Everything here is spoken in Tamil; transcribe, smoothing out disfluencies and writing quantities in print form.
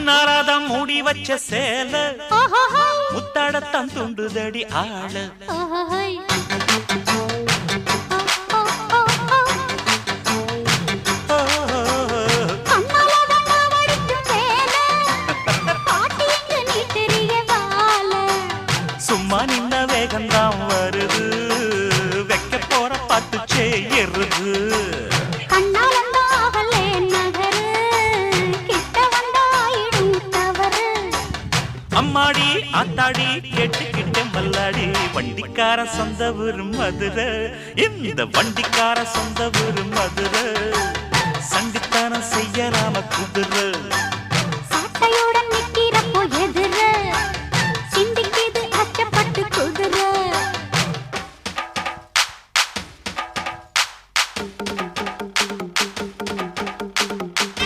முன்னாராதான் மூடி வச்ச சேல முத்தாடத்தான் துண்டுதடி ஆள சும்மா நின்ன வேகந்தான் வருது வைக்க போற பாட்டு செய்யறது அம்மாடி ஆத்தாடி கேட்டுக்கிட்டே மல்லாடி வண்டிக்கார சொந்த ஊரு மதுரை இந்த வண்டிக்கார சொந்த ஊரு மதுரை சண்டித்தானம் செய்யலாம குதிரை